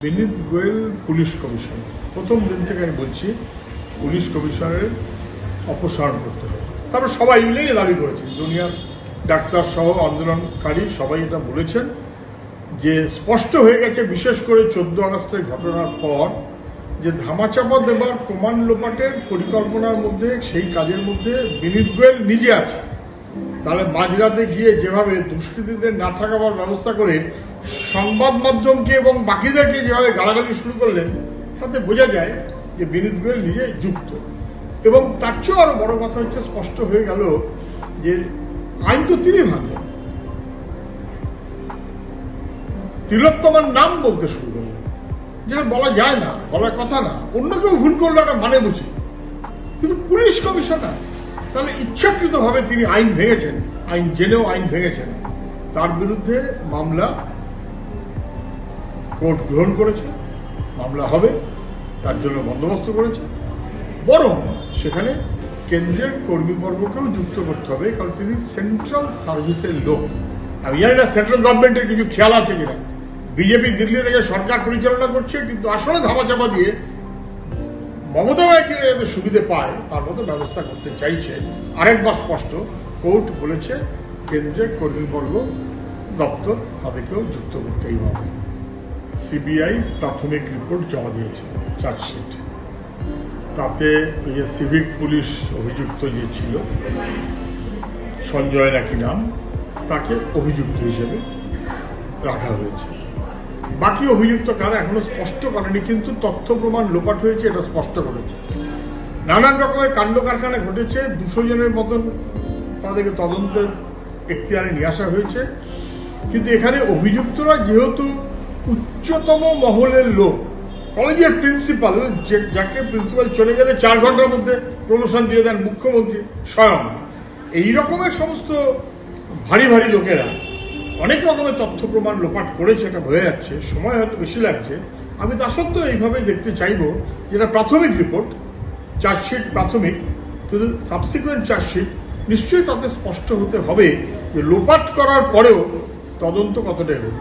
বিনীত Goyal police commissioner, প্রথম দিন থেকে আমি বলছি পুলিশ কমিশনারের অপসারণ করতে হবে। তারপর সবাই মিলেই দাবি করেছেন, জুনিয়র ডাক্তার সহ আন্দোলনকারী সবাই এটা বলেছেন যে স্পষ্ট হয়ে গেছে, বিশেষ করে 14 আগস্টের ঘটনার পর, যে ধামাচাপা দেবার প্রমাণ লোপাটের পরিকল্পনার মধ্যে, সেই কাজের মধ্যে বিনীত গোয়েল নিজে আছে। তাহলে মাঝরাতে গিয়ে যেভাবে দুষ্কৃতীদের না থাকাবার ব্যবস্থা করে সংবাদ মাধ্যমকে এবং বাকিদেরকে যেভাবে গালাগালি শুরু করলেন, তাতে বোঝা যায় যে বিনীত গোয়েল নিজে যুক্ত। এবং তার চেয়েও আরো বড় কথা হচ্ছে, স্পষ্ট হয়ে গেল যে আইন তো তিনি ভাঙলেন, তিলোত্তমার নাম বলতে শুরু করলেন, যেটা বলা যায় না, বলার কথা না। অন্য কেউ ভুল করলে একটা মানে বুঝি, কিন্তু পুলিশ কমিশনার, তাহলে ইচ্ছাকৃতভাবে তিনি আইন ভেঙেছেন, আইন জেনেও আইন ভেঙেছেন। তার বিরুদ্ধে মামলা কোর্ট গ্রহণ করেছে, মামলা হবে, তার জন্য বন্দোবস্ত করেছে। বরং সেখানে কেন্দ্রের কর্মীবর্গকেও যুক্ত করতে হবে, কারণ তিনি সেন্ট্রাল সার্ভিসের লোক। আমি জানি না সেন্ট্রাল গভর্নমেন্টের কিছু খেয়াল আছে কিনা। বিজেপি দিল্লি থেকে সরকার পরিচালনা করছে, কিন্তু আসলে ধামাচাপা দিয়ে মমতা ব্যানার্জি যাতে সুবিধে পায় তার মতো ব্যবস্থা করতে চাইছে। আরেকবার স্পষ্ট, কোর্ট বলেছে কেন্দ্রের কর্মীবর্গ দপ্তর তাদেরকেও যুক্ত করতেই হবে। সিবিআই প্রাথমিক রিপোর্ট জমা দিয়েছে, চার্জশিট। তাতে ওই যে সিভিক পুলিশ অভিযুক্ত যে ছিল, সঞ্জয় নাকি নাম, তাকে অভিযুক্ত হিসেবে রাখা হয়েছে। বাকি অভিযুক্ত কারা এখনো স্পষ্ট করেনি, কিন্তু তথ্য প্রমাণ লোপাট হয়েছে এটা স্পষ্ট করেছে। নানান রকমের কাণ্ড কারখানা ঘটেছে, 200 জনের মতন তাদেরকে তদন্তের এখতিয়ারে নিয়ে আসা হয়েছে। কিন্তু এখানে অভিযুক্তরা যেহেতু উচ্চতম মহলের লোক, কলেজের প্রিন্সিপাল, যাকে প্রিন্সিপাল চলে গেলে 4 ঘন্টার মধ্যে প্রমোশন দিয়ে দেন মুখ্যমন্ত্রী স্বয়ং, এই রকমের সমস্ত ভারী ভারী লোকেরা অনেক রকমের তথ্য প্রমাণ লোপাট করেছে, এটা বোঝা যাচ্ছে। সময় হয়তো বেশি লাগছে। আমি তা সত্ত্বেও এইভাবেই দেখতে চাইব, যেটা প্রাথমিক রিপোর্ট, চার্জশিট প্রাথমিক, কিন্তু সাবসিকুয়েন্ট চার্জশিট নিশ্চয়ই তাতে স্পষ্ট হতে হবে যে লোপাট করার পরেও তদন্ত কতটা এগোবে।